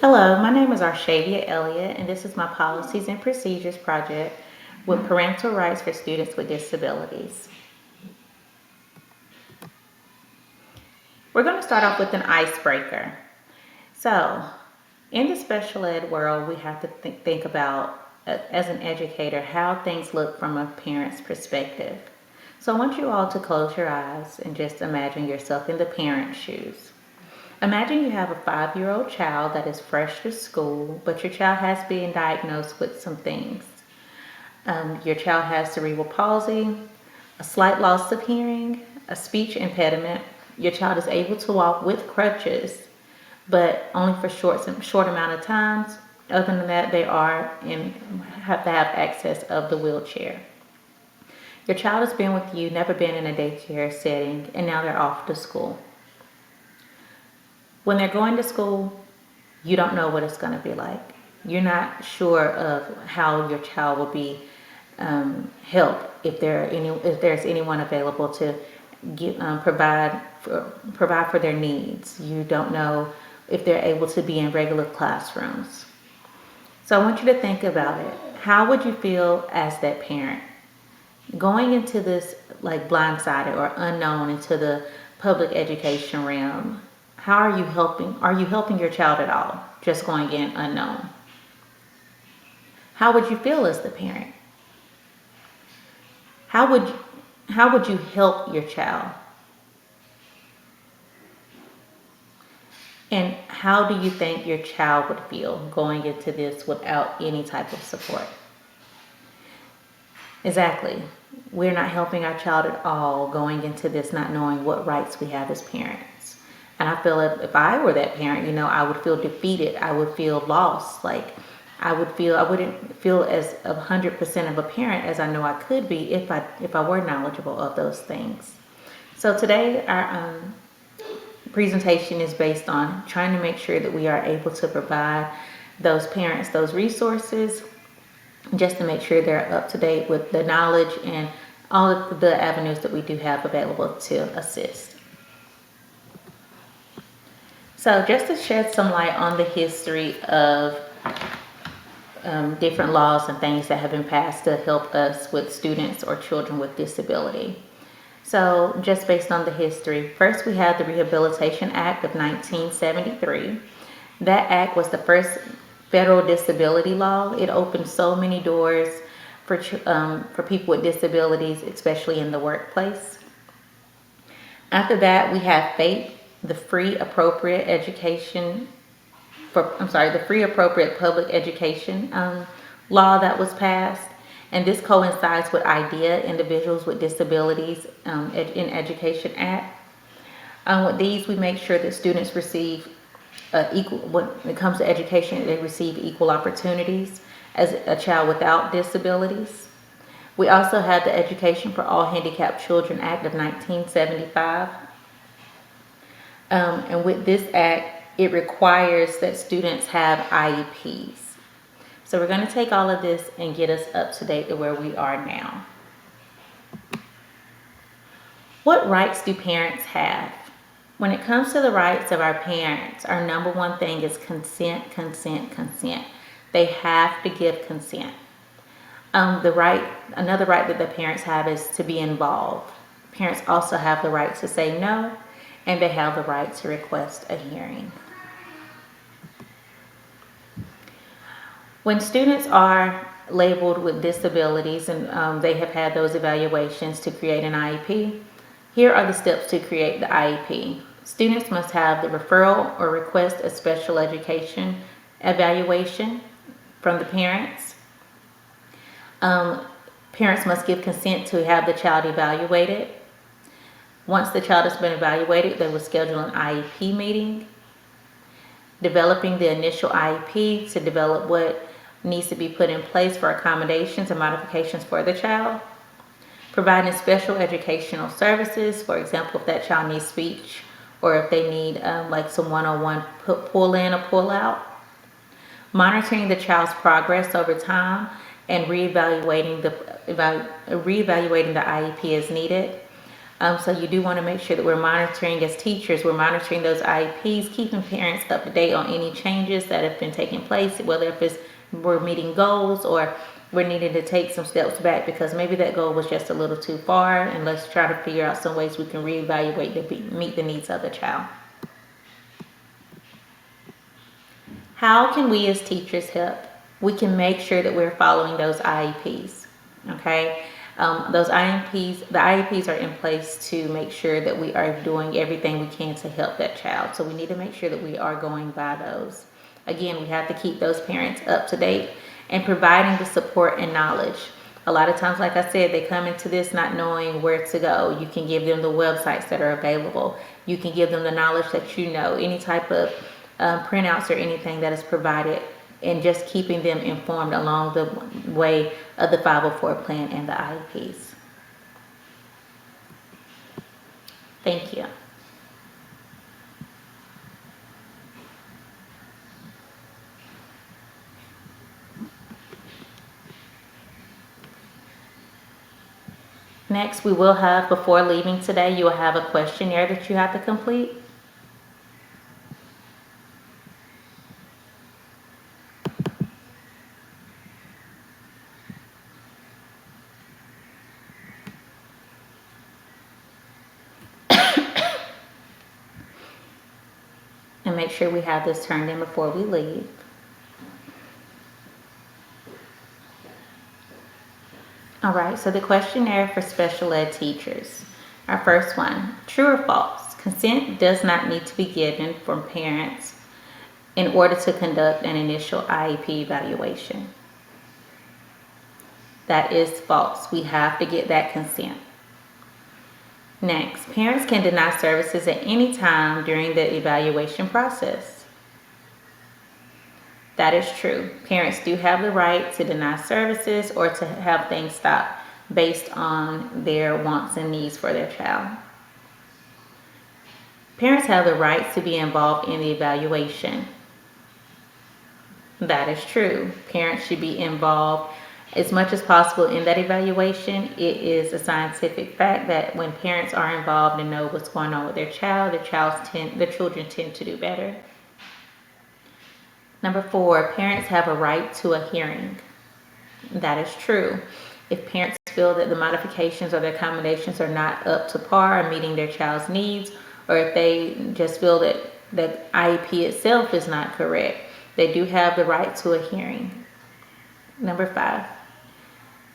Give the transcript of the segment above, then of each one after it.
Hello, my name is Rshavia Elliott, and this is my Policies and Procedures project with parental rights for students with disabilities. We're going to start off with an icebreaker. So, in the special ed world, we have to think about, as an educator, how things look from a parent's perspective. So I want you all to close your eyes and just imagine yourself in the parent's shoes. Imagine you have a 5-year-old child that is fresh to school, but your child has been diagnosed with some things. Your child has cerebral palsy, a slight loss of hearing, a speech impediment. Your child is able to walk with crutches, but only for short amount of times. Other than that, they have to have access of the wheelchair. Your child has been with you, never been in a daycare setting, and now they're off to school. When they're going to school, you don't know what it's going to be like. You're not sure of how your child will be helped if there's anyone available to provide for their needs. You don't know if they're able to be in regular classrooms. So I want you to think about it. How would you feel as that parent going into this like blindsided or unknown into the public education realm? How are you helping? Are you helping your child at all? Just going in unknown. How would you feel as the parent? How would you help your child? And how do you think your child would feel going into this without any type of support? Exactly. We're not helping our child at all going into this not knowing what rights we have as parents. And I feel if I were that parent, I would feel defeated. I would feel lost. I wouldn't feel as 100% of a parent as I know I could be if I were knowledgeable of those things. So today our presentation is based on trying to make sure that we are able to provide those parents those resources, just to make sure they're up to date with the knowledge and all of the avenues that we do have available to assist. So just to shed some light on the history of different laws and things that have been passed to help us with students or children with disability. So just based on the history, first we have the Rehabilitation Act of 1973. That act was the first federal disability law. It opened so many doors for people with disabilities, especially in the workplace. After that, we have FAPE, the free appropriate public education law that was passed. And this coincides with IDEA, Individuals with Disabilities in Education Act. With these, we make sure that students receive when it comes to education, they receive equal opportunities as a child without disabilities. We also have the Education for All Handicapped Children Act of 1975. And with this act, it requires that students have IEPs. So we're going to take all of this and get us up to date to where we are now. What rights do parents have? When it comes to the rights of our parents, our number one thing is consent, consent, consent. They have to give consent. Another right that the parents have is to be involved. Parents also have the right to say no, and they have the right to request a hearing. When students are labeled with disabilities and they have had those evaluations to create an IEP, here are the steps to create the IEP. Students must have the referral or request a special education evaluation from the parents. Parents must give consent to have the child evaluated. Once the child has been evaluated, they will schedule an IEP meeting. Developing the initial IEP to develop what needs to be put in place for accommodations and modifications for the child. Providing special educational services, for example, if that child needs speech or if they need like some one-on-one pull in or pull out. Monitoring the child's progress over time and reevaluating the IEP as needed. So you do want to make sure that we're monitoring as teachers, we're monitoring those IEPs, keeping parents up to date on any changes that have been taking place, whether if it's we're meeting goals or we're needing to take some steps back because maybe that goal was just a little too far, and let's try to figure out some ways we can reevaluate to meet the needs of the child. How can we as teachers help? We can make sure that we're following those IEPs, okay? Those IEPs, the IEPs are in place to make sure that we are doing everything we can to help that child. So we need to make sure that we are going by those. Again, we have to keep those parents up to date and providing the support and knowledge. A lot of times, like I said, they come into this not knowing where to go. You can give them the websites that are available. You can give them the knowledge that you know, any type of printouts or anything that is provided, and just keeping them informed along the way of the 504 plan and the IEPs. Thank you. Next, we will have, before leaving today, you will have a questionnaire that you have to complete. And make sure we have this turned in before we leave. All right, so the questionnaire for special ed teachers. Our first one, true or false? Consent does not need to be given from parents in order to conduct an initial IEP evaluation. That is false. We have to get that consent. Next, parents can deny services at any time during the evaluation process. That is true. Parents do have the right to deny services or to have things stopped based on their wants and needs for their child. Parents have the right to be involved in the evaluation. That is true. Parents should be involved as much as possible in that evaluation. It is a scientific fact that when parents are involved and know what's going on with their child, the children tend to do better. Number 4, parents have a right to a hearing. That is true. If parents feel that the modifications or the accommodations are not up to par or meeting their child's needs, or if they just feel that the IEP itself is not correct, they do have the right to a hearing. Number 5,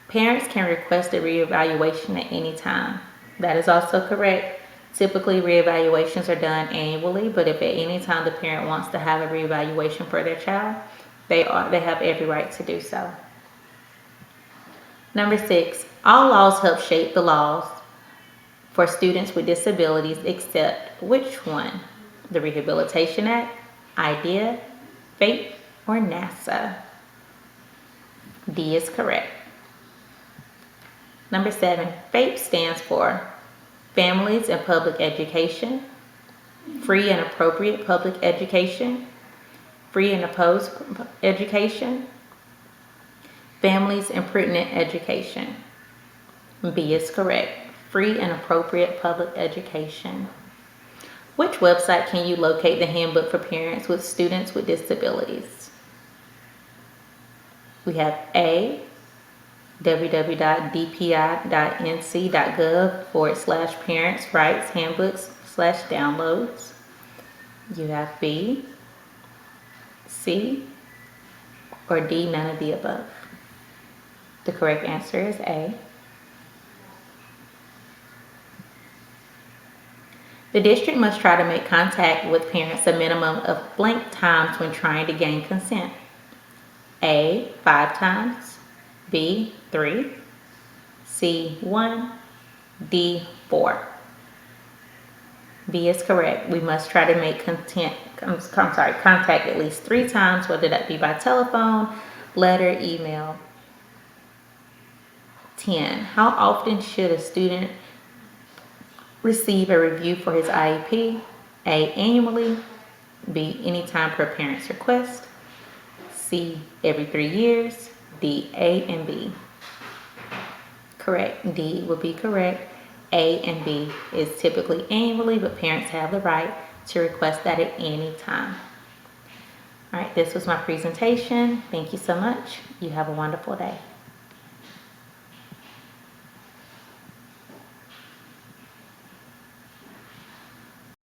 parents can request a reevaluation at any time. That is also correct. Typically, reevaluations are done annually, but if at any time the parent wants to have a reevaluation for their child, they have every right to do so. Number 6, all laws help shape the laws for students with disabilities except which one? The Rehabilitation Act, IDEA, FAPE, or NASA? D is correct. Number 7, FAPE stands for Families and Public Education, Free and Appropriate Public Education, Free and Opposed Education, Families and Pertinent Education. B is correct. Free and Appropriate Public Education. Which website can you locate the handbook for parents with students with disabilities? We have A, www.dpi.nc.gov/parents rights handbooks/downloads. You have B, C, or D, none of the above. The correct answer is A. The district must try to make contact with parents a minimum of blank times when trying to gain consent. A, 5 times, B, 3, C, 1, D, 4. B is correct. We must try to make contact at least 3 times, whether that be by telephone, letter, email. 10. How often should a student receive a review for his IEP? A, annually, B, anytime per parent's request, C, every 3 years, D, A, and B. Correct. D will be correct. A and B is typically annually, but parents have the right to request that at any time. All right, this was my presentation. Thank you so much. You have a wonderful day.